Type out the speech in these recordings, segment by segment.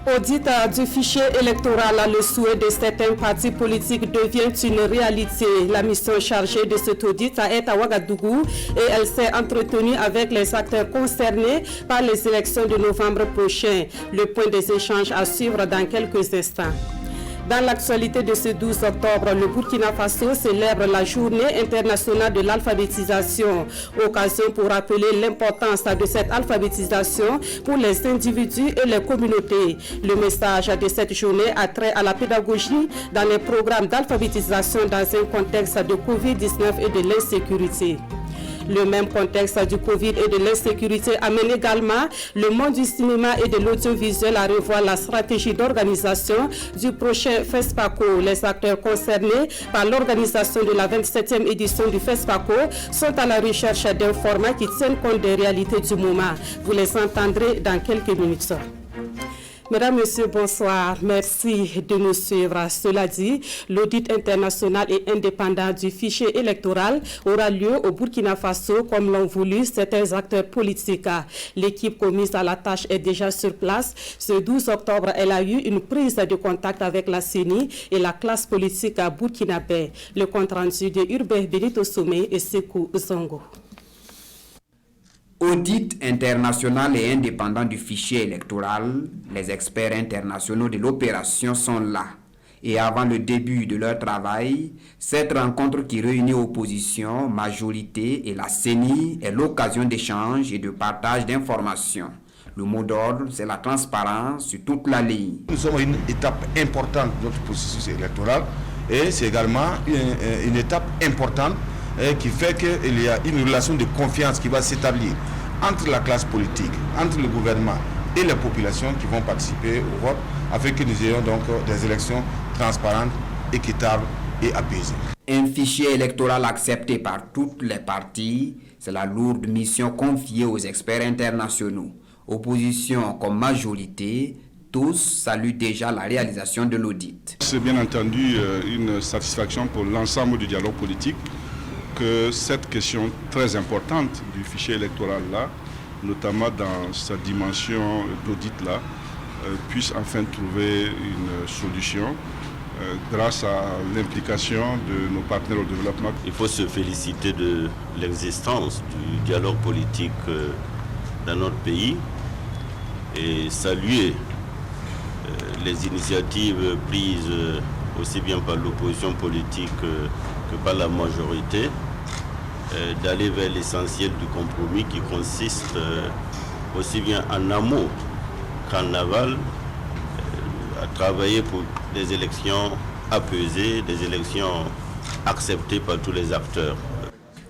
Audit du fichier électoral, le souhait de certains partis politiques devient une réalité. La mission chargée de cet audit est à Ouagadougou et elle s'est entretenue avec les acteurs concernés par les élections de novembre prochain. Le point des échanges à suivre dans quelques instants. Dans l'actualité de ce 12 octobre, le Burkina Faso célèbre la journée internationale de l'alphabétisation. Occasion pour rappeler l'importance de cette alphabétisation pour les individus et les communautés. Le message de cette journée a trait à la pédagogie dans les programmes d'alphabétisation dans un contexte de Covid-19 et de l'insécurité. Le même contexte du Covid et de l'insécurité amène également le monde du cinéma et de l'audiovisuel à revoir la stratégie d'organisation du prochain FESPACO. Les acteurs concernés par l'organisation de la 27e édition du FESPACO sont à la recherche d'un format qui tienne compte des réalités du moment. Vous les entendrez dans quelques minutes. Mesdames, Messieurs, bonsoir. Merci de nous suivre. Cela dit, l'audit international et indépendant du fichier électoral aura lieu au Burkina Faso comme l'ont voulu certains acteurs politiques. L'équipe commise à la tâche est déjà sur place. Ce 12 octobre, elle a eu une prise de contact avec la CENI et la classe politique burkinabé. Le compte rendu de Urbain Benito Somé et Sekou Zongo. Audit international et indépendant du fichier électoral, les experts internationaux de l'opération sont là. Et avant le début de leur travail, cette rencontre qui réunit opposition, majorité et la CENI est l'occasion d'échanges et de partage d'informations. Le mot d'ordre, c'est la transparence sur toute la ligne. Nous sommes à une étape importante de notre processus électoral et c'est également une étape importante qui fait qu'il y a une relation de confiance qui va s'établir entre la classe politique, entre le gouvernement et les populations qui vont participer au vote, afin que nous ayons donc des élections transparentes, équitables et apaisées. Un fichier électoral accepté par toutes les parties, c'est la lourde mission confiée aux experts internationaux. Opposition comme majorité, tous saluent déjà la réalisation de l'audit. C'est bien entendu une satisfaction pour l'ensemble du dialogue politique que cette question très importante du fichier électoral-là, notamment dans sa dimension d'audit-là, puisse enfin trouver une solution grâce à l'implication de nos partenaires au développement. Il faut se féliciter de l'existence du dialogue politique dans notre pays et saluer les initiatives prises aussi bien par l'opposition politique que par la majorité, d'aller vers l'essentiel du compromis qui consiste aussi bien en amont qu'en aval à travailler pour des élections apaisées, des élections acceptées par tous les acteurs.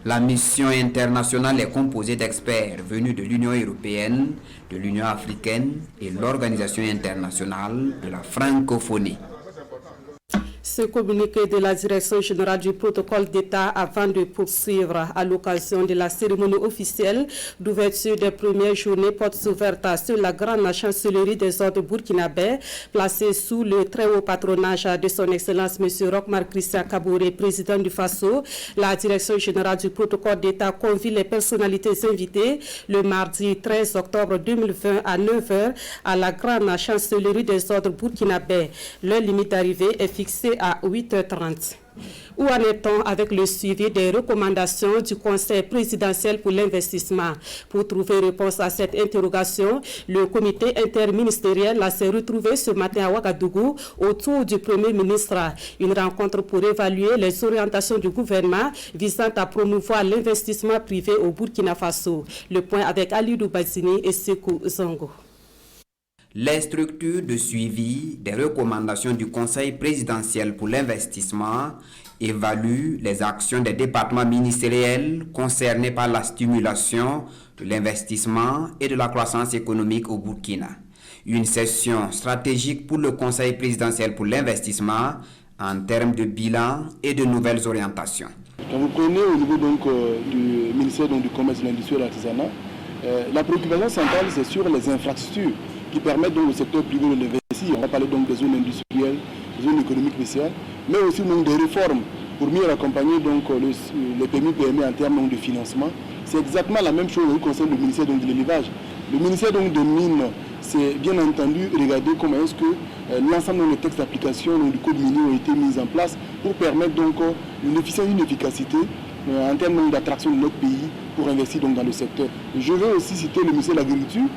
La mission internationale est composée d'experts venus de l'Union européenne, de l'Union africaine et l'Organisation internationale de la francophonie. Ce communiqué de la Direction générale du protocole d'État avant de poursuivre à l'occasion de la cérémonie officielle d'ouverture des premières journées portes ouvertes sur la grande chancellerie des ordres burkinabés, placée sous le très haut patronage de son Excellence M. Roch-Marc Christian Kaboré, président du FASO. La Direction générale du protocole d'État convie les personnalités invitées le mardi 13 octobre 2020 à 9h à la grande chancellerie des ordres burkinabés. L'heure limite d'arrivée est fixée à 8h30. Où en est-on avec le suivi des recommandations du Conseil présidentiel pour l'investissement? Pour trouver réponse à cette interrogation, le comité interministériel s'est retrouvé ce matin à Ouagadougou autour du Premier ministre. Une rencontre pour évaluer les orientations du gouvernement visant à promouvoir l'investissement privé au Burkina Faso. Le point avec Alidou Bazini et Sekou Zongo. Les structures de suivi des recommandations du Conseil présidentiel pour l'investissement évaluent les actions des départements ministériels concernés par la stimulation de l'investissement et de la croissance économique au Burkina. Une session stratégique pour le Conseil présidentiel pour l'investissement en termes de bilan et de nouvelles orientations. Quand vous prenez au niveau du ministère du Commerce, de l'Industrie et de l'Artisanat, la préoccupation centrale c'est sur les infrastructures qui permettent donc au secteur privé de l'investir. On va parler donc des zones industrielles, des zones économiques spéciales, mais aussi donc des réformes pour mieux accompagner donc les PME en termes de financement. C'est exactement la même chose qui concerne le ministère donc de l'élevage. Le ministère donc des Mines, c'est bien entendu regarder comment est-ce que l'ensemble des textes d'application du code minier ont été mis en place pour permettre donc une efficience et une efficacité en termes d'attraction de notre pays pour investir donc dans le secteur. Je veux aussi citer le ministère de l'Agriculture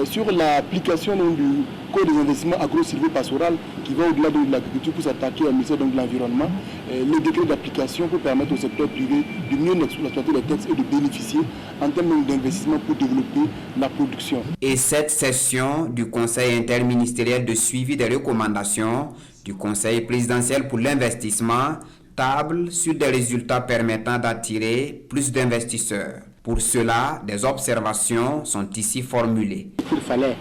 sur l'application du Code des investissements agro-sylvo-pastoral qui va au-delà de l'agriculture pour s'attaquer au ministère de l'Environnement, les décrets d'application pour permettre au secteur privé de mieux exploiter les textes et de bénéficier en termes d'investissement pour développer la production. Et cette session du Conseil interministériel de suivi des recommandations du Conseil présidentiel pour l'investissement table sur des résultats permettant d'attirer plus d'investisseurs. Pour cela, des observations sont ici formulées. Il fallait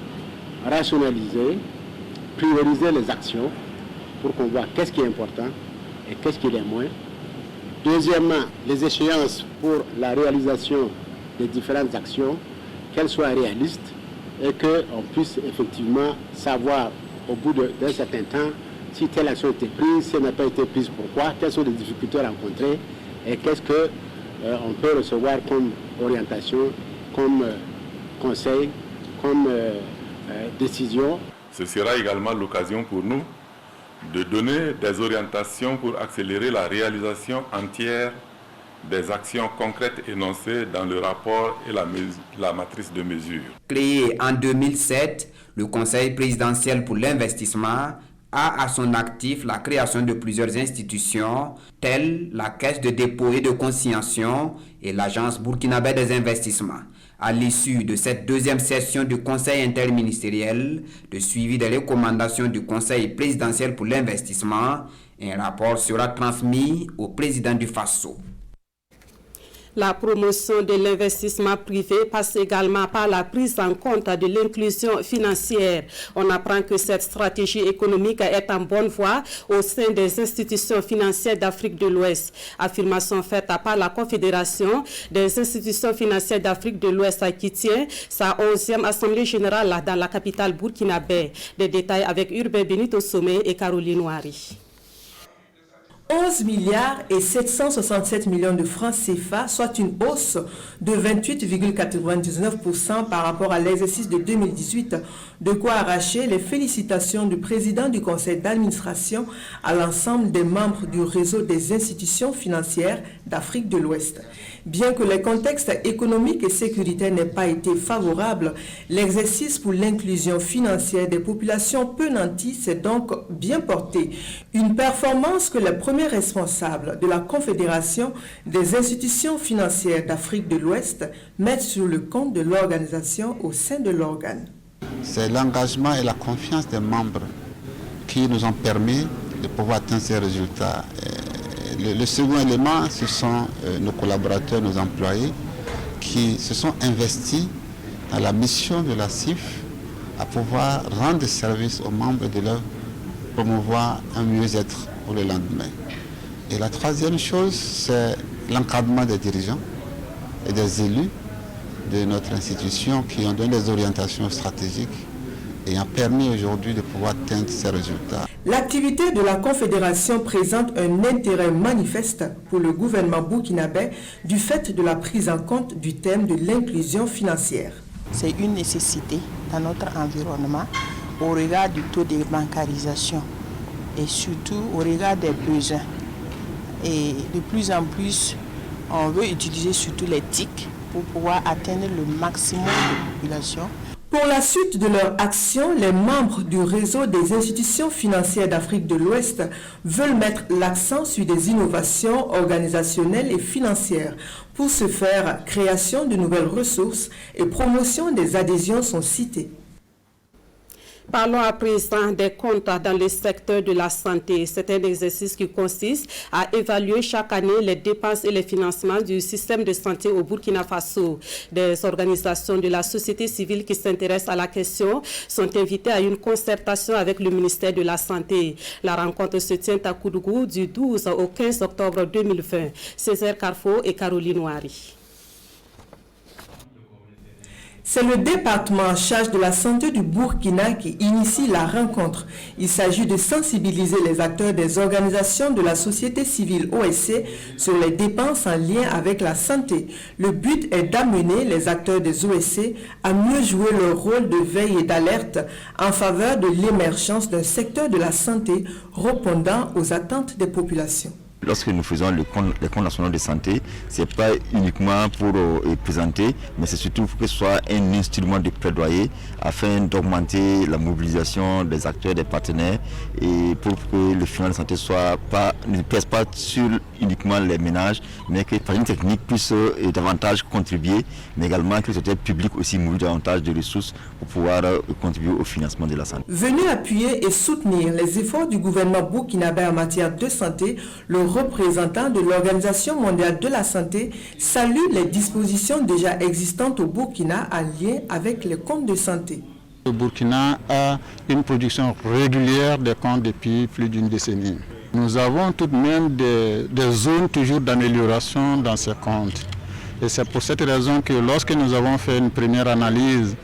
rationaliser, prioriser les actions pour qu'on voit qu'est-ce qui est important et qu'est-ce qui est moins. Deuxièmement, les échéances pour la réalisation des différentes actions, qu'elles soient réalistes et qu'on puisse effectivement savoir au bout d'un certain temps si telle action a été prise, si elle n'a pas été prise, pourquoi, quelles sont les difficultés rencontrées et qu'est-ce qu'on peut recevoir comme orientation, comme conseil, comme décision. Ce sera également l'occasion pour nous de donner des orientations pour accélérer la réalisation entière des actions concrètes énoncées dans le rapport et la matrice de mesures. Créé en 2007, le Conseil présidentiel pour l'investissement a à son actif la création de plusieurs institutions telles la Caisse de dépôt et de consignation et l'Agence burkinabé des investissements. À l'issue de cette deuxième session du Conseil interministériel de suivi des recommandations du Conseil présidentiel pour l'investissement, un rapport sera transmis au président du FASO. La promotion de l'investissement privé passe également par la prise en compte de l'inclusion financière. On apprend que cette stratégie économique est en bonne voie au sein des institutions financières d'Afrique de l'Ouest. Affirmation faite par la Confédération des institutions financières d'Afrique de l'Ouest qui tient sa 11e Assemblée générale dans la capitale burkinabé. Des détails avec Urbain Benito Sommet et Caroline Ouari. 11 milliards et 767 millions de francs CFA, soit une hausse de 28,99% par rapport à l'exercice de 2018, de quoi arracher les félicitations du président du conseil d'administration à l'ensemble des membres du réseau des institutions financières d'Afrique de l'Ouest. Bien que le contexte économique et sécuritaire n'ait pas été favorable, l'exercice pour l'inclusion financière des populations peu nanties s'est donc bien porté. Une performance que les premiers responsables de la Confédération des institutions financières d'Afrique de l'Ouest mettent sur le compte de l'organisation au sein de l'organe. C'est l'engagement et la confiance des membres qui nous ont permis de pouvoir atteindre ces résultats. Le second élément, ce sont nos collaborateurs, nos employés qui se sont investis dans la mission de la CIF à pouvoir rendre service aux membres et de leur promouvoir un mieux-être pour le lendemain. Et la troisième chose, c'est l'encadrement des dirigeants et des élus de notre institution qui ont donné des orientations stratégiques et ont permis aujourd'hui de pouvoir atteindre ces résultats. L'activité de la Confédération présente un intérêt manifeste pour le gouvernement burkinabé du fait de la prise en compte du thème de l'inclusion financière. C'est une nécessité dans notre environnement au regard du taux de bancarisation et surtout au regard des besoins. Et de plus en plus, on veut utiliser surtout les TIC pour pouvoir atteindre le maximum de population. Pour la suite de leur action, les membres du réseau des institutions financières d'Afrique de l'Ouest veulent mettre l'accent sur des innovations organisationnelles et financières. Pour ce faire, création de nouvelles ressources et promotion des adhésions sont citées. Parlons à présent des comptes dans le secteur de la santé. C'est un exercice qui consiste à évaluer chaque année les dépenses et les financements du système de santé au Burkina Faso. Des organisations de la société civile qui s'intéressent à la question sont invitées à une concertation avec le ministère de la Santé. La rencontre se tient à Koudougou du 12 au 15 octobre 2020. Césaire Carrefour et Caroline Ouari. C'est le département en charge de la santé du Burkina qui initie la rencontre. Il s'agit de sensibiliser les acteurs des organisations de la société civile OSC sur les dépenses en lien avec la santé. Le but est d'amener les acteurs des OSC à mieux jouer leur rôle de veille et d'alerte en faveur de l'émergence d'un secteur de la santé répondant aux attentes des populations. Lorsque nous faisons les comptes nationaux de santé, ce n'est pas uniquement pour présenter, mais c'est surtout pour que ce soit un instrument de plaidoyer afin d'augmenter la mobilisation des acteurs, des partenaires et pour que le financement de santé ne pèse pas sur uniquement les ménages, mais que par une technique puisse davantage contribuer, mais également que le secteur public aussi mobilise davantage de ressources pour pouvoir contribuer au financement de la santé. Venu appuyer et soutenir les efforts du gouvernement burkinabé en matière de santé, le représentant de l'Organisation mondiale de la santé salue les dispositions déjà existantes au Burkina en lien avec les comptes de santé. Le Burkina a une production régulière des comptes depuis plus d'une décennie. Nous avons tout de même des zones toujours d'amélioration dans ces comptes. Et c'est pour cette raison que lorsque nous avons fait une première analyse,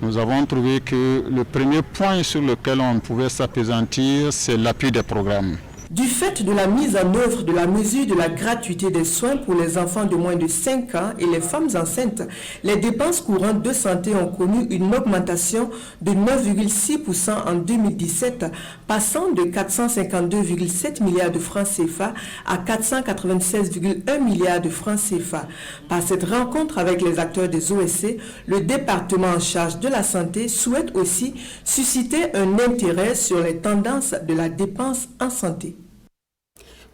nous avons trouvé que le premier point sur lequel on pouvait s'appesantir, c'est l'appui des programmes. Du fait de la mise en œuvre de la mesure de la gratuité des soins pour les enfants de moins de 5 ans et les femmes enceintes, les dépenses courantes de santé ont connu une augmentation de 9,6% en 2017, passant de 452,7 milliards de francs CFA à 496,1 milliards de francs CFA. Par cette rencontre avec les acteurs des OSC, le département en charge de la santé souhaite aussi susciter un intérêt sur les tendances de la dépense en santé.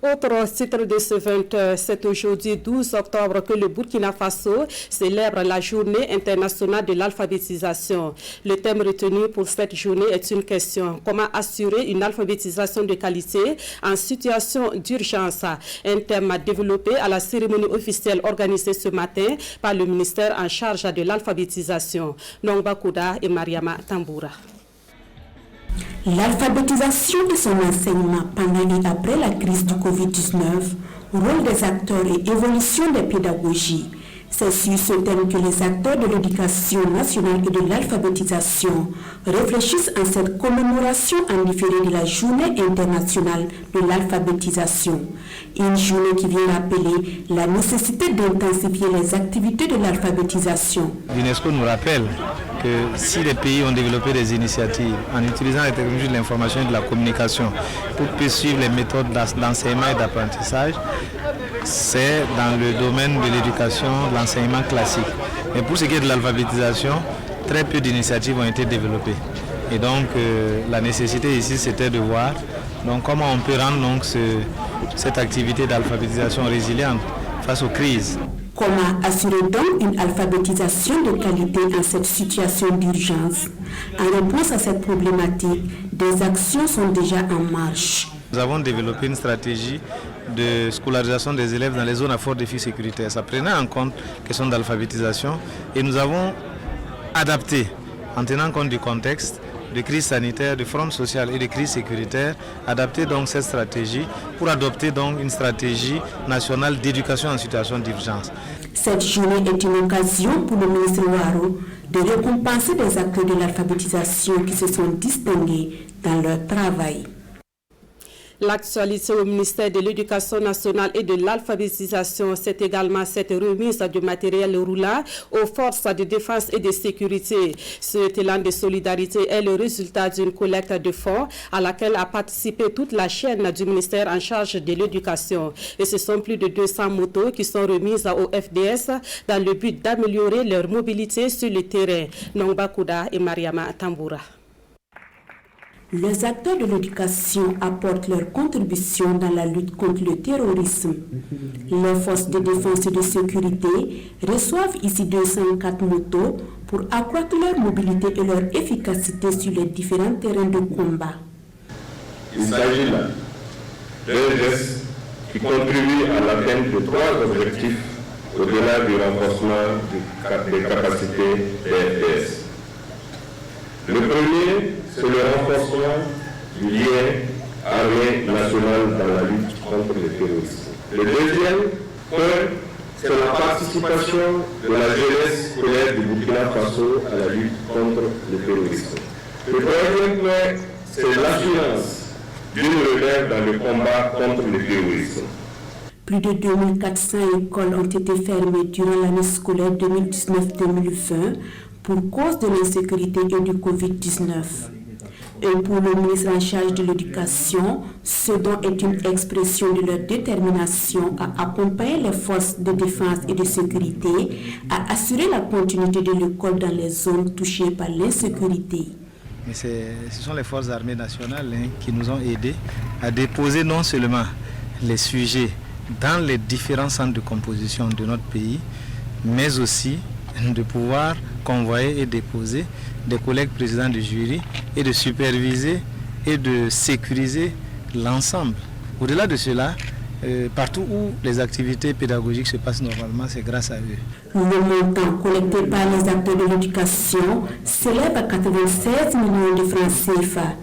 Autre titre de ce 20h, c'est aujourd'hui 12 octobre que le Burkina Faso célèbre la journée internationale de l'alphabétisation. Le thème retenu pour cette journée est une question: comment assurer une alphabétisation de qualité en situation d'urgence? Un thème développé à la cérémonie officielle organisée ce matin par le ministère en charge de l'alphabétisation. Nongba Kouda et Mariama Tamboura. L'alphabétisation de son enseignement pendant et après la crise du Covid-19, rôle des acteurs et évolution des pédagogies. C'est sur ce thème que les acteurs de l'éducation nationale et de l'alphabétisation réfléchissent en cette commémoration en différé de la Journée internationale de l'alphabétisation. Une journée qui vient rappeler la nécessité d'intensifier les activités de l'alphabétisation. L'UNESCO nous rappelle que si les pays ont développé des initiatives en utilisant les technologies de l'information et de la communication pour poursuivre les méthodes d'enseignement et d'apprentissage, c'est dans le domaine de l'éducation, de l'enseignement classique. Mais pour ce qui est de l'alphabétisation, très peu d'initiatives ont été développées. Et donc la nécessité ici, c'était de voir comment on peut rendre cette activité d'alphabétisation résiliente face aux crises. Comment assurer donc une alphabétisation de qualité dans cette situation d'urgence? En réponse à cette problématique, des actions sont déjà en marche. Nous avons développé une stratégie de scolarisation des élèves dans les zones à fort défi sécuritaire. Ça prenait en compte la question d'alphabétisation et nous avons adapté, en tenant compte du contexte de crise sanitaire, de fraude sociale et de crise sécuritaire, adapté donc cette stratégie pour adopter donc une stratégie nationale d'éducation en situation d'urgence. Cette journée est une occasion pour le ministre Ouaro de récompenser des acteurs de l'alphabétisation qui se sont distingués dans leur travail. L'actualité au ministère de l'Éducation nationale et de l'alphabétisation, c'est également cette remise de matériel roulant aux forces de défense et de sécurité. Cet élan de solidarité est le résultat d'une collecte de fonds à laquelle a participé toute la chaîne du ministère en charge de l'éducation. Et ce sont plus de 200 motos qui sont remises au FDS dans le but d'améliorer leur mobilité sur le terrain. Nongba Kouda et Mariama Tamboura. Les acteurs de l'éducation apportent leur contribution dans la lutte contre le terrorisme. Les forces de défense et de sécurité reçoivent ici 204 motos pour accroître leur mobilité et leur efficacité sur les différents terrains de combat. Il s'agit là d'un geste qui contribue à l'atteinte de 3 objectifs au-delà du renforcement des capacités des FDS. Le premier, c'est le renforcement du lien armée nationale dans la lutte contre le terrorisme. Le deuxième point c'est la participation de la jeunesse scolaire du Burkina Faso à la lutte contre le terrorisme. Le troisième point, c'est l'assurance d'une relève dans le combat contre le terrorisme. Plus de 2400 écoles ont été fermées durant l'année scolaire 2019-2020 pour cause de l'insécurité et du Covid-19. Et pour le ministre en charge de l'Éducation, ce don est une expression de leur détermination à accompagner les forces de défense et de sécurité, à assurer la continuité de l'école dans les zones touchées par l'insécurité. Mais ce sont les forces armées nationales qui nous ont aidés à déposer non seulement les sujets dans les différents centres de composition de notre pays, mais aussi de pouvoir convoyer et déposer des collègues présidents du jury et de superviser et de sécuriser l'ensemble. Au-delà de cela, partout où les activités pédagogiques se passent normalement, c'est grâce à eux. Le montant collecté par les acteurs de l'éducation s'élève à 96 millions de francs CFA.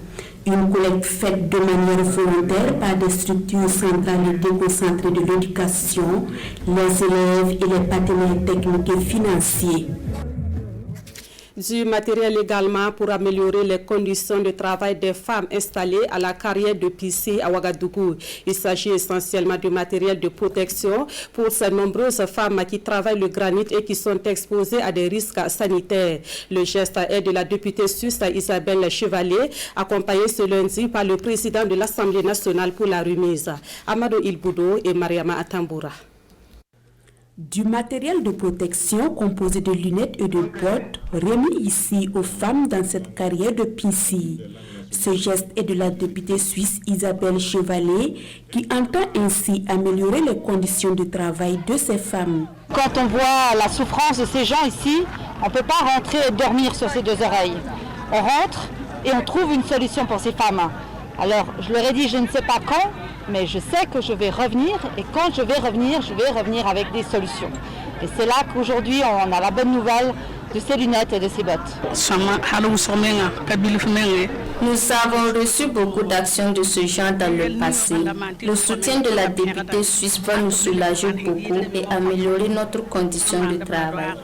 Une collecte faite de manière volontaire par des structures centrales et déconcentrées de l'éducation, les élèves et les partenaires techniques et financiers. Du matériel également pour améliorer les conditions de travail des femmes installées à la carrière de Pissi à Ouagadougou. Il s'agit essentiellement de matériel de protection pour ces nombreuses femmes qui travaillent le granit et qui sont exposées à des risques sanitaires. Le geste est de la députée suisse Isabelle Chevalier, accompagnée ce lundi par le président de l'Assemblée nationale pour la remise, Amadou Ilboudo et Mariama Atamboura. Du matériel de protection composé de lunettes et de bottes remis ici aux femmes dans cette carrière de Pissi. Ce geste est de la députée suisse Isabelle Chevalier qui entend ainsi améliorer les conditions de travail de ces femmes. Quand on voit la souffrance de ces gens ici, on ne peut pas rentrer et dormir sur ses deux oreilles. On rentre et on trouve une solution pour ces femmes. Alors je leur ai dit je ne sais pas quand, mais je sais que je vais revenir et quand je vais revenir avec des solutions. Et c'est là qu'aujourd'hui on a la bonne nouvelle de ces lunettes et de ces bottes. Nous avons reçu beaucoup d'actions de ce genre dans le passé. Le soutien de la députée suisse va nous soulager beaucoup et améliorer notre condition de travail.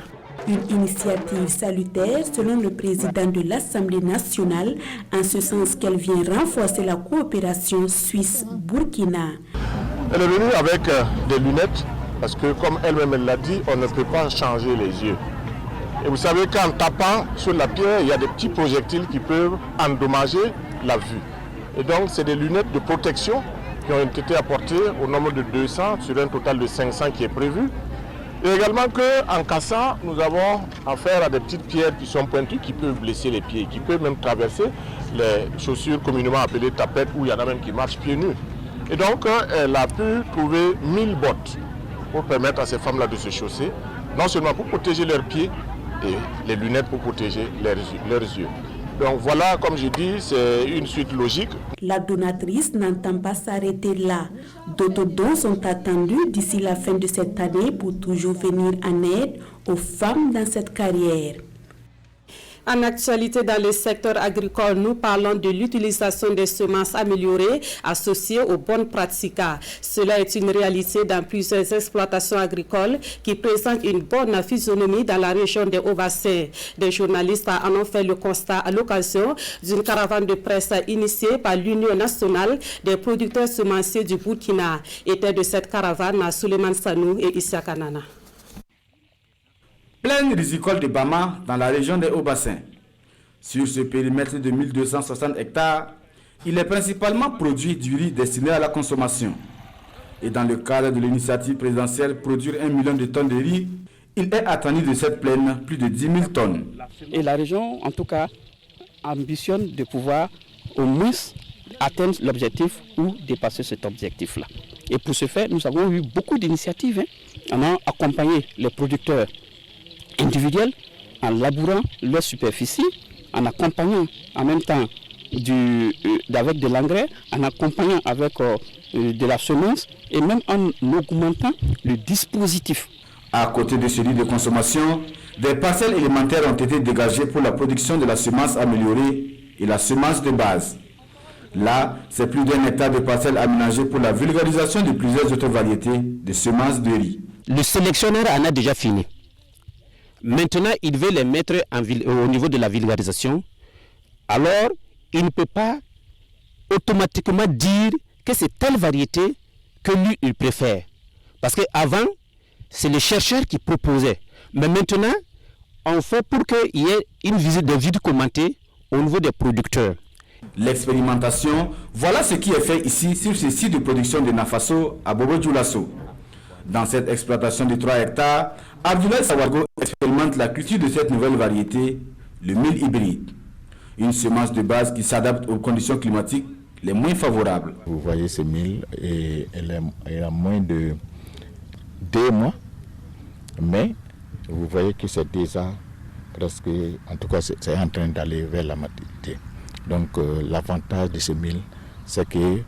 Une initiative salutaire selon le président de l'Assemblée nationale, en ce sens qu'elle vient renforcer la coopération Suisse-Burkina. Elle est venue avec des lunettes parce que comme elle-même l'a dit, on ne peut pas changer les yeux. Et vous savez qu'en tapant sur la pierre, il y a des petits projectiles qui peuvent endommager la vue. Et donc c'est des lunettes de protection qui ont été apportées au nombre de 200 sur un total de 500 qui est prévu. Et également qu'en cassant, nous avons affaire à des petites pierres qui sont pointues, qui peuvent blesser les pieds, qui peuvent même traverser les chaussures communément appelées tapettes, où il y en a même qui marchent pieds nus. Et donc, elle a pu trouver 1000 bottes pour permettre à ces femmes-là de se chausser, non seulement pour protéger leurs pieds, et les lunettes pour protéger leurs yeux. Donc voilà, comme je dis, c'est une suite logique. La donatrice n'entend pas s'arrêter là. D'autres dons sont attendus d'ici la fin de cette année pour toujours venir en aide aux femmes dans cette carrière. En actualité dans le secteur agricole, nous parlons de l'utilisation des semences améliorées associées aux bonnes pratiques. Cela est une réalité dans plusieurs exploitations agricoles qui présentent une bonne physionomie dans la région des Hauts-Bassins. Des journalistes en ont fait le constat à l'occasion d'une caravane de presse initiée par l'Union nationale des producteurs semenciers du Burkina. Étaient de cette caravane Souleymane Sanou et Issa Kanana. Plaine risicole de Bama dans la région des Hauts-Bassins. Sur ce périmètre de 1260 hectares, il est principalement produit du riz destiné à la consommation. Et dans le cadre de l'initiative présidentielle Produire 1 million de tonnes de riz, il est attendu de cette plaine plus de 10 000 tonnes. Et la région, en tout cas, ambitionne de pouvoir au moins atteindre l'objectif ou dépasser cet objectif-là. Et pour ce faire, nous avons eu beaucoup d'initiatives. On a accompagné les producteurs individuels en labourant leur superficie, en accompagnant en même temps avec de l'engrais, en accompagnant avec de la semence et même en augmentant le dispositif. À côté de celui de consommation, des parcelles élémentaires ont été dégagées pour la production de la semence améliorée et la semence de base. Là, c'est plus d'1 hectare de parcelles aménagées pour la vulgarisation de plusieurs autres variétés de semences de riz. Le sélectionneur en a déjà fini. Maintenant, il veut les mettre au niveau de la vulgarisation. Alors, il ne peut pas automatiquement dire que c'est telle variété que lui, il préfère. Parce qu'avant, c'est les chercheurs qui proposaient. Mais maintenant, on fait pour qu'il y ait une visite de vide commentée au niveau des producteurs. L'expérimentation, voilà ce qui est fait ici sur ce site de production de Nafaso à Bobo Dioulasso. Dans cette exploitation de 3 hectares, Abdoulaye Sawargo expérimente la culture de cette nouvelle variété, le mil hybride. Une semence de base qui s'adapte aux conditions climatiques les moins favorables. Vous voyez ce mil, elle a moins de 2 mois, mais vous voyez que c'est déjà presque, en tout cas c'est en train d'aller vers la maturité. Donc l'avantage de ce mil, c'est que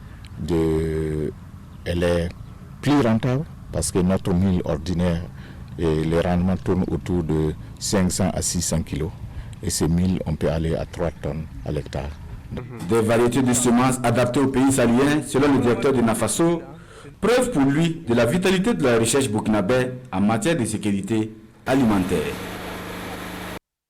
elle est plus rentable parce que notre mil ordinaire, les rendements tournent autour de 500 à 600 kg. Et ce mil, on peut aller à 3 tonnes à l'hectare. Des variétés de semences adaptées au pays sahéliens, selon le directeur de Nafaso, preuve pour lui de la vitalité de la recherche burkinabé en matière de sécurité alimentaire.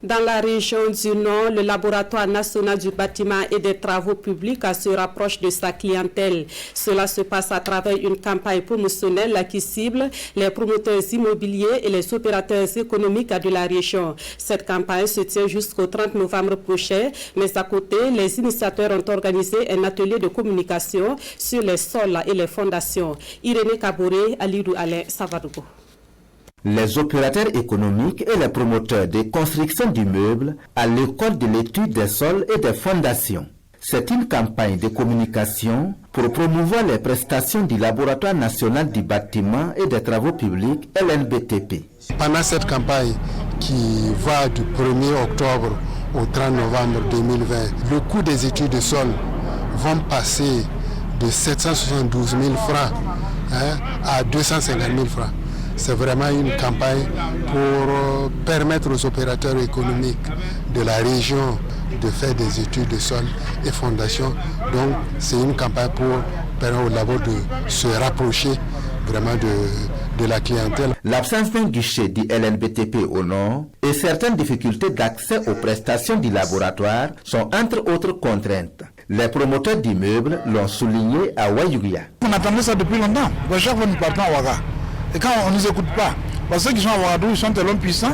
Dans la région du Nord, le laboratoire national du bâtiment et des travaux publics se rapproche de sa clientèle. Cela se passe à travers une campagne promotionnelle qui cible les promoteurs immobiliers et les opérateurs économiques de la région. Cette campagne se tient jusqu'au 30 novembre prochain, mais à côté, les initiateurs ont organisé un atelier de communication sur les sols et les fondations. Irénée Kaboré, Alidou Alain Savadogo. Les opérateurs économiques et les promoteurs des constructions d'immeubles à l'école de l'étude des sols et des fondations. C'est une campagne de communication pour promouvoir les prestations du Laboratoire national du bâtiment et des travaux publics LNBTP. Pendant cette campagne qui va du 1er octobre au 30 novembre 2020, le coût des études de sol vont passer de 772 000 francs à 250 000 francs. C'est vraiment une campagne pour permettre aux opérateurs économiques de la région de faire des études de sol et fondations. Donc c'est une campagne pour permettre aux labos de se rapprocher vraiment de la clientèle. L'absence d'un guichet du LNBTP au nord et certaines difficultés d'accès aux prestations du laboratoire sont entre autres contraintes. Les promoteurs d'immeubles l'ont souligné à Wayugia. On attendait ça depuis longtemps. Chaque fois nous partons à Ouaga. Et quand on ne nous écoute pas, parce que ceux qui sont à Ouagadou, ils sont tellement puissants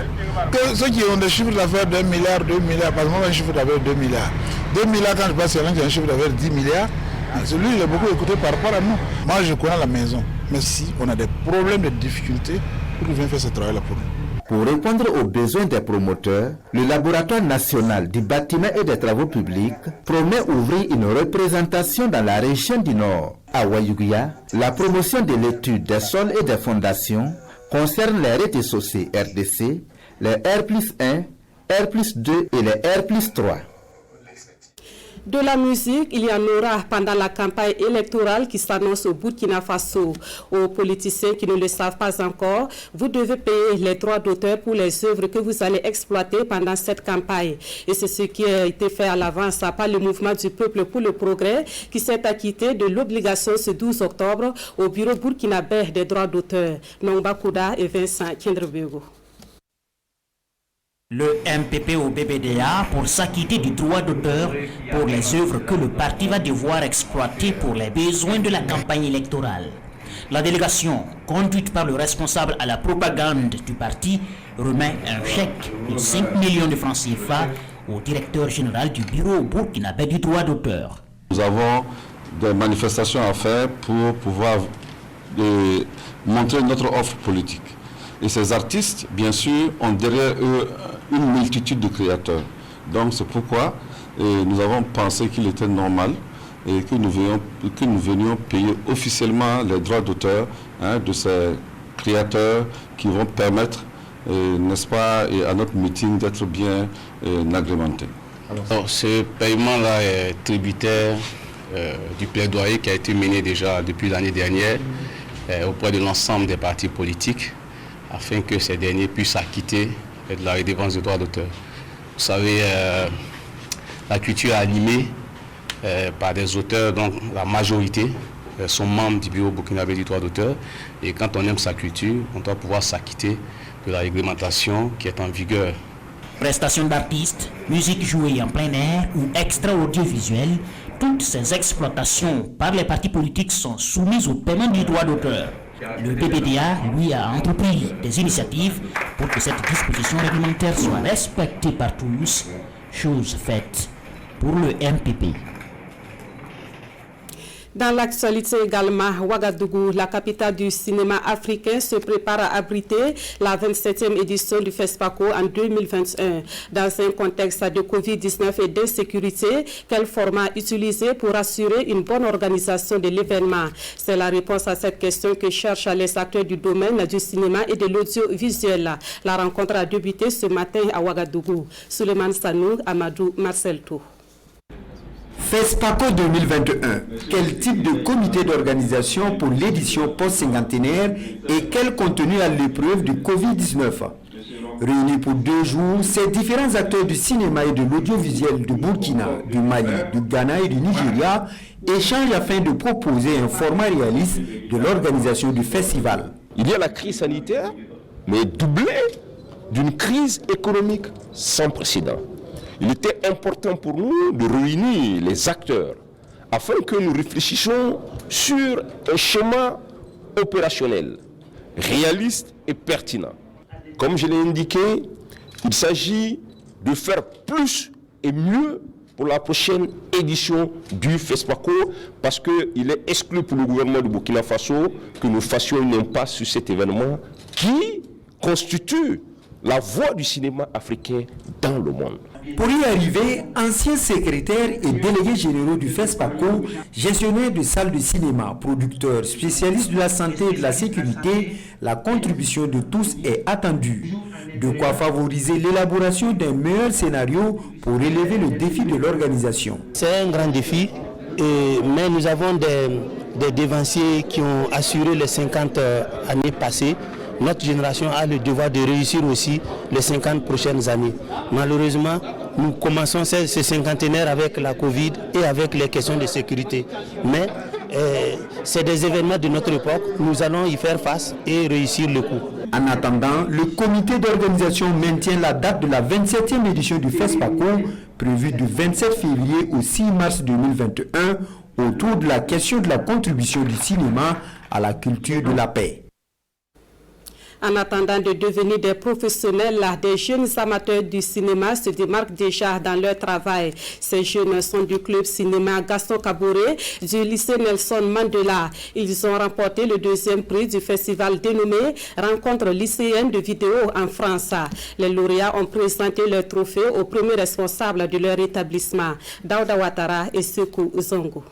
que ceux qui ont des chiffres d'affaires de 1 milliard, 2 milliards, par exemple un chiffre d'affaires de 2 milliards. 2 milliards, quand je passe à quelqu'un qui a un chiffre d'affaires de 10 milliards, celui il est beaucoup écouté par rapport à nous. Moi je connais la maison, mais si on a des problèmes, des difficultés, pour qu'ils viennent faire ce travail-là pour nous. Pour répondre aux besoins des promoteurs, le Laboratoire national du bâtiment et des travaux publics promet ouvrir une représentation dans la région du Nord. À Wayugia, la promotion de l'étude des sols et des fondations concerne les rez-de-chaussée RDC, les R+1, R+2 et les R+3. De la musique, il y en aura pendant la campagne électorale qui s'annonce au Burkina Faso. Aux politiciens qui ne le savent pas encore, vous devez payer les droits d'auteur pour les œuvres que vous allez exploiter pendant cette campagne. Et c'est ce qui a été fait à l'avance par le mouvement du peuple pour le progrès qui s'est acquitté de l'obligation ce 12 octobre au bureau burkinabé des droits d'auteur. Nongba Kouda et Vincent Kendrebego. Le MPP au BBDA pour s'acquitter du droit d'auteur pour les œuvres que le parti va devoir exploiter pour les besoins de la campagne électorale. La délégation, conduite par le responsable à la propagande du parti, remet un chèque de 5 millions de francs CFA au directeur général du bureau burkinabé du droit d'auteur. Nous avons des manifestations à faire pour pouvoir montrer notre offre politique. Et ces artistes, bien sûr, ont derrière eux une multitude de créateurs. Donc c'est pourquoi nous avons pensé qu'il était normal et que nous venions payer officiellement les droits d'auteur de ces créateurs qui vont permettre, n'est-ce pas, à notre meeting d'être bien agrémenté. Alors, ce paiement-là est tributaire du plaidoyer qui a été mené déjà depuis l'année dernière auprès de l'ensemble des partis politiques, afin que ces derniers puissent s'acquitter de la redevance de droits d'auteur. Vous savez, la culture est animée par des auteurs, donc la majorité sont membres du bureau burkinabé du droit d'auteur. Et quand on aime sa culture, on doit pouvoir s'acquitter de la réglementation qui est en vigueur. Prestations d'artistes, musique jouée en plein air ou extra audiovisuel, toutes ces exploitations par les partis politiques sont soumises au paiement du droit d'auteur. Le BBDA, lui, a entrepris des initiatives pour que cette disposition réglementaire soit respectée par tous, chose faite pour le MPP. Dans l'actualité également, Ouagadougou, la capitale du cinéma africain, se prépare à abriter la 27e édition du FESPACO en 2021. Dans un contexte de Covid-19 et d'insécurité, quel format utiliser pour assurer une bonne organisation de l'événement? C'est la réponse à cette question que cherchent les acteurs du domaine du cinéma et de l'audiovisuel. La rencontre a débuté ce matin à Ouagadougou. Souleymane Sanou, Amadou, Marcel Tou. FESPACO 2021, quel type de comité d'organisation pour l'édition post-cinquantenaire et quel contenu à l'épreuve du Covid-19? Réunis pour 2 jours, ces différents acteurs du cinéma et de l'audiovisuel du Burkina, du Mali, du Ghana et du Nigeria échangent afin de proposer un format réaliste de l'organisation du festival. Il y a la crise sanitaire, mais doublée d'une crise économique sans précédent. Il était important pour nous de réunir les acteurs afin que nous réfléchissions sur un schéma opérationnel, réaliste et pertinent. Comme je l'ai indiqué, il s'agit de faire plus et mieux pour la prochaine édition du FESPACO parce qu'il est exclu pour le gouvernement du Burkina Faso que nous fassions une impasse sur cet événement qui constitue la voix du cinéma africain dans le monde. Pour y arriver, anciens secrétaires et délégués généraux du FESPACO, gestionnaires de salles de cinéma, producteurs, spécialistes de la santé et de la sécurité, la contribution de tous est attendue. De quoi favoriser l'élaboration d'un meilleur scénario pour relever le défi de l'organisation. C'est un grand défi, mais nous avons des dévanciers qui ont assuré les 50 années passées. Notre génération a le devoir de réussir aussi les 50 prochaines années. Malheureusement, nous commençons ce cinquantenaire avec la Covid et avec les questions de sécurité. Mais c'est des événements de notre époque, nous allons y faire face et réussir le coup. En attendant, le comité d'organisation maintient la date de la 27e édition du FESPACO, prévue du 27 février au 6 mars 2021, autour de la question de la contribution du cinéma à la culture de la paix. En attendant de devenir des professionnels, des jeunes amateurs du cinéma se démarquent déjà dans leur travail. Ces jeunes sont du club cinéma Gaston Kaboré du lycée Nelson Mandela. Ils ont remporté le 2e prix du festival dénommé Rencontre lycéenne de vidéo en France. Les lauréats ont présenté leur trophée au premier responsable de leur établissement, Daouda Ouattara et Sekou Zongo.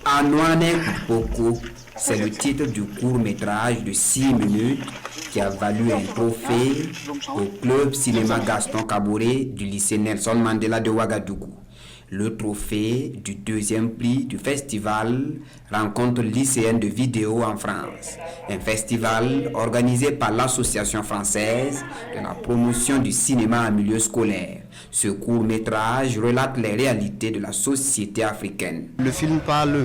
Anouane Boko, c'est le titre du court-métrage de 6 minutes qui a valu un trophée au club cinéma Gaston Kaboré du lycée Nelson Mandela de Ouagadougou. Le trophée du 2e prix du festival Rencontre lycéenne de vidéo en France, un festival organisé par l'Association française de la promotion du cinéma en milieu scolaire. Ce court-métrage relate les réalités de la société africaine. Le film parle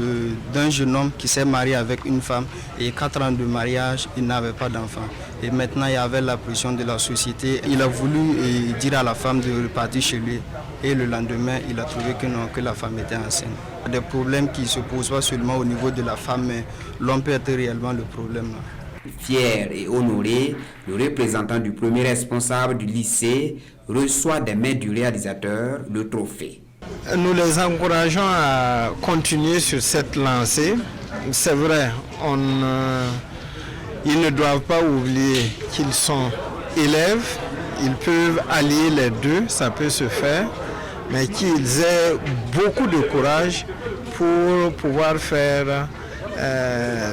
d'un jeune homme qui s'est marié avec une femme et 4 ans de mariage, il n'avait pas d'enfant. Et maintenant, il y avait la pression de la société. Il a voulu dire à la femme de repartir chez lui. Et le lendemain, il a trouvé que non, que la femme était enceinte. Il y a des problèmes qui ne se posent pas seulement au niveau de la femme, mais l'homme peut être réellement le problème. Fier et honoré, le représentant du premier responsable du lycée reçoit des mains du réalisateur le trophée. Nous les encourageons à continuer sur cette lancée. C'est vrai, ils ne doivent pas oublier qu'ils sont élèves, ils peuvent allier les deux, ça peut se faire, mais qu'ils aient beaucoup de courage pour pouvoir faire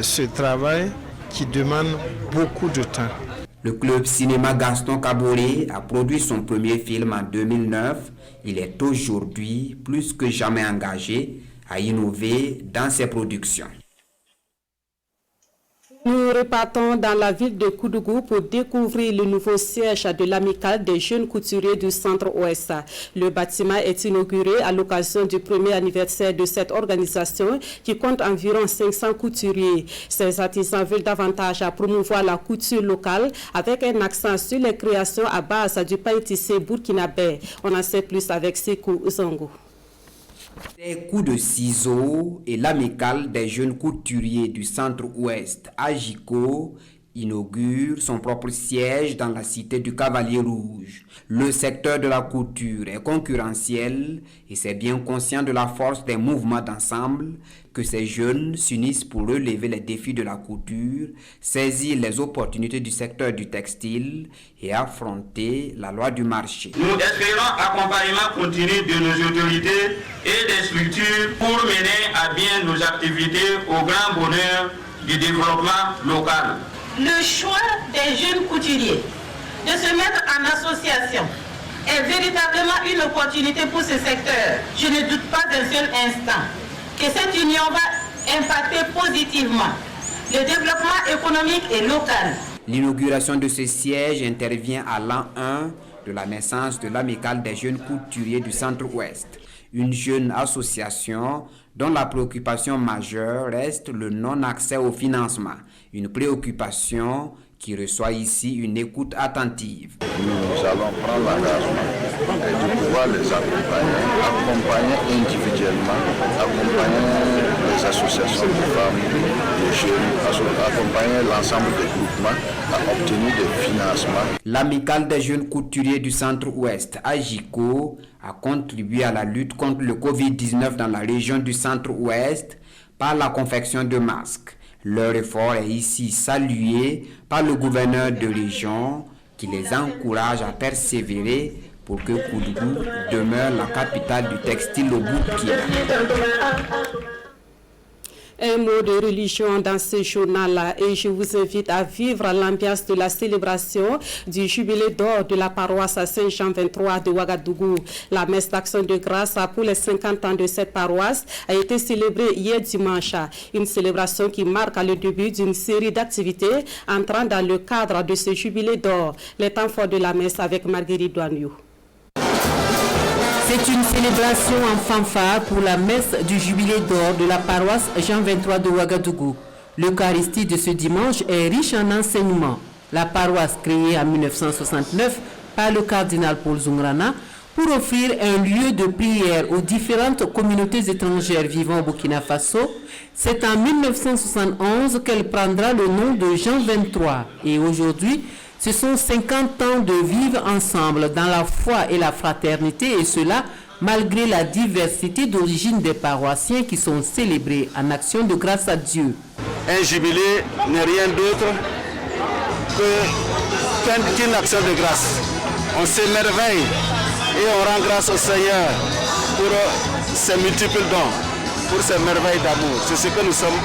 ce travail qui demande beaucoup de temps. Le club cinéma Gaston Kaboré a produit son premier film en 2009. Il est aujourd'hui plus que jamais engagé à innover dans ses productions. Nous repartons dans la ville de Koudougou pour découvrir le nouveau siège de l'amicale des jeunes couturiers du Centre-Ouest. Le bâtiment est inauguré à l'occasion du premier anniversaire de cette organisation qui compte environ 500 couturiers. Ces artisans veulent davantage promouvoir la couture locale avec un accent sur les créations à base du pain tissé burkinabé. On en sait plus avec Sekou Zango. Des coups de ciseaux et l'amicale des jeunes couturiers du Centre-Ouest, AJICO, inaugure son propre siège dans la cité du Cavalier Rouge. Le secteur de la couture est concurrentiel et c'est bien conscient de la force des mouvements d'ensemble que ces jeunes s'unissent pour relever les défis de la couture, saisir les opportunités du secteur du textile et affronter la loi du marché. Nous espérons accompagnement continu de nos autorités et des structures pour mener à bien nos activités au grand bonheur du développement local. Le choix des jeunes couturiers de se mettre en association est véritablement une opportunité pour ce secteur. Je ne doute pas d'un seul instant que cette union va impacter positivement le développement économique et local. L'inauguration de ce siège intervient à l'an 1 de la naissance de l'amicale des jeunes couturiers du Centre-Ouest, une jeune association dont la préoccupation majeure reste le non-accès au financement, une préoccupation qui reçoit ici une écoute attentive. Nous allons prendre l'engagement de pouvoir les accompagner individuellement, accompagner les associations de femmes, de jeunes, accompagner l'ensemble des groupements à obtenir des financements. L'amicale des jeunes couturiers du Centre-Ouest, AJICO, a contribué à la lutte contre le Covid-19 dans la région du Centre-Ouest par la confection de masques. Leur effort est ici salué par le gouverneur de région qui les encourage à persévérer pour que Koudougou demeure la capitale du textile au Burkina. Un mot de religion dans ce journal et je vous invite à vivre l'ambiance de la célébration du jubilé d'or de la paroisse Saint-Jean 23 de Ouagadougou. La messe d'action de grâce pour les 50 ans de cette paroisse a été célébrée hier dimanche. Une célébration qui marque le début d'une série d'activités entrant dans le cadre de ce jubilé d'or. Les temps forts de la messe avec Marguerite Douaniou. C'est une célébration en fanfare pour la messe du jubilé d'or de la paroisse Jean 23 de Ouagadougou. L'Eucharistie de ce dimanche est riche en enseignements. La paroisse créée en 1969 par le cardinal Paul Zungrana pour offrir un lieu de prière aux différentes communautés étrangères vivant au Burkina Faso, c'est en 1971 qu'elle prendra le nom de Jean 23 et aujourd'hui, ce sont 50 ans de vivre ensemble dans la foi et la fraternité et cela malgré la diversité d'origine des paroissiens qui sont célébrés en action de grâce à Dieu. Un jubilé n'est rien d'autre qu'une action de grâce. On s'émerveille et on rend grâce au Seigneur pour ses multiples dons, pour ses merveilles d'amour. C'est ce que nous sommes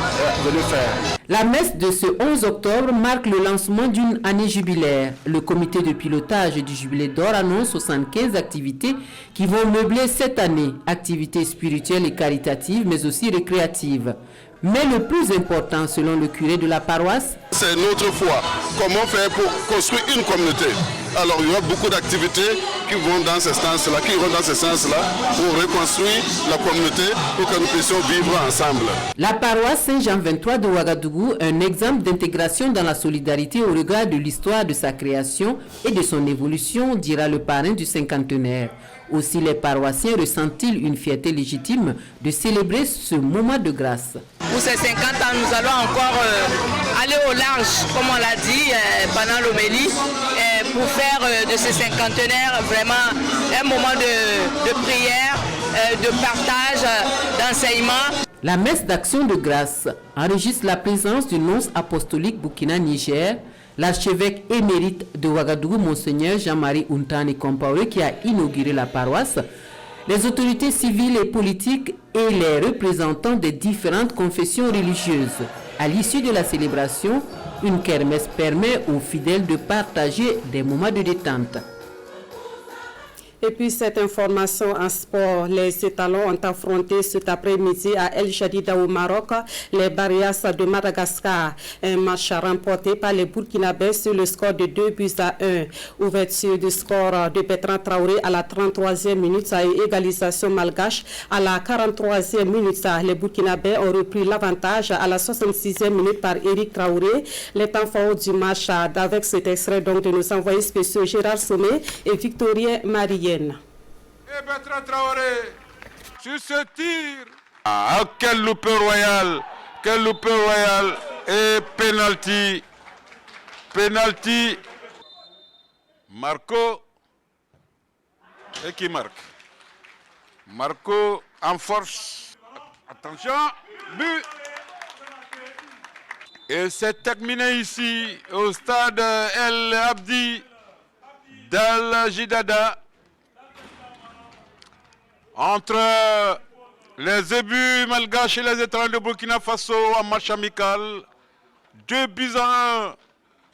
venus faire. La messe de ce 11 octobre marque le lancement d'une année jubilaire. Le comité de pilotage du jubilé d'or annonce 75 activités qui vont meubler cette année. Activités spirituelles et caritatives, mais aussi récréatives. Mais le plus important, selon le curé de la paroisse, c'est notre foi. Comment faire pour construire une communauté? Alors il y aura beaucoup d'activités qui vont dans ce sens-là, pour reconstruire la communauté, pour que nous puissions vivre ensemble. La paroisse Saint-Jean 23 de Ouagadougou, un exemple d'intégration dans la solidarité au regard de l'histoire de sa création et de son évolution, dira le parrain du cinquantenaire. Aussi les paroissiens ressentent-ils une fierté légitime de célébrer ce moment de grâce. Pour ces 50 ans, nous allons encore aller au large, comme on l'a dit pendant l'homélie, pour faire de ce cinquantenaire vraiment un moment de prière, de partage, d'enseignement. La messe d'action de grâce enregistre la présence du nonce apostolique Burkina-Niger, l'archevêque émérite de Ouagadougou, Monseigneur Jean-Marie Untani Compaoré, qui a inauguré la paroisse, les autorités civiles et politiques et les représentants des différentes confessions religieuses. À l'issue de la célébration, une kermesse permet aux fidèles de partager des moments de détente. Et puis cette information en sport, les étalons ont affronté cet après-midi à El Jadida au Maroc les Barrias de Madagascar. Un match remporté par les Burkinabés sur le score de 2-1. Ouverture du score de Bertrand Traoré à la 33e minute et égalisation malgache à la 43e minute. Les Burkinabés ont repris l'avantage à la 66e minute par Éric Traoré. Les temps forts du match avec cet extrait donc de nos envoyés spéciaux Gérard Sommet et Victorien Marié. Et Bertrand Traoré sur ce tir. Ah, quel loupé royal. Quel loupé royal. Et penalty. Penalty. Marco. Et qui marque? Marco en force. Attention. But. Et c'est terminé ici au stade El Abdi d'Al Jidada. Entre les ébus malgaches et les étrangers de Burkina Faso en match amical, 2-1.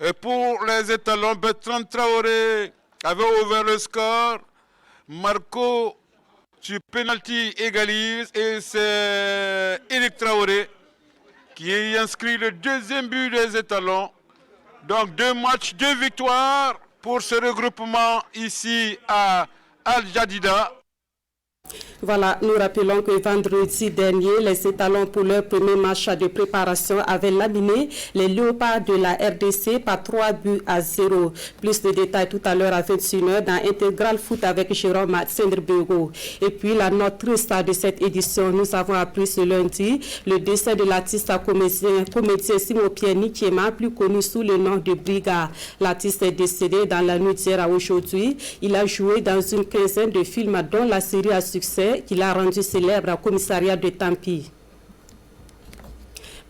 Et pour les étalons, Bertrand Traoré avait ouvert le score. Marco, sur penalty, égalise. Et c'est Éric Traoré qui inscrit le deuxième but des étalons. Donc 2 matchs, 2 victoires pour ce regroupement ici à Al Jadida. Voilà, nous rappelons que vendredi dernier, les étalons pour leur premier match de préparation avaient laminé les Léopards de la RDC par 3-0. Plus de détails tout à l'heure à 21h dans Intégral Foot avec Jérôme Sendribego. Et puis la note triste de cette édition, nous avons appris ce lundi le décès de l'artiste comédien Simon Pierre Nikiema, plus connu sous le nom de Briga. L'artiste est décédé dans la nuit d'hier à aujourd'hui. Il a joué dans une quinzaine de films dont la série à succès qu'il a rendu célèbre au commissariat de Tampi.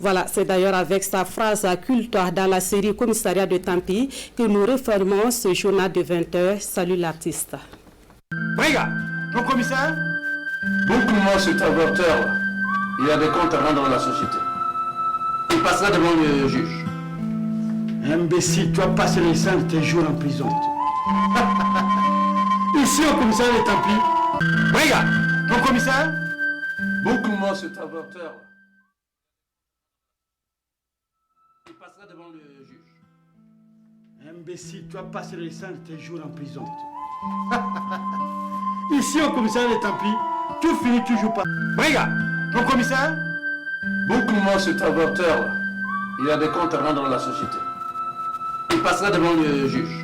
Voilà, c'est d'ailleurs avec sa phrase culte dans la série Commissariat de Tampi que nous refermons ce journal de 20h. Salut l'artiste. Briga, mon commissaire, beaucoup cet avorteur, il a des comptes à rendre à la société. Il passera devant le juge. Imbécile, tu as passé les 5 tes jours en prison. Ici au commissariat de Tampi. Briga, mon commissaire, beaucoup cet avorteur. Il passera devant le juge. Imbécile, tu as passé les 5 tes jours en prison. Ici au commissariat de Tampi, tout finit toujours pas. Briga, mon commissaire, beaucoup cet avorteur. Il a des comptes à rendre à la société. Il passera devant le juge.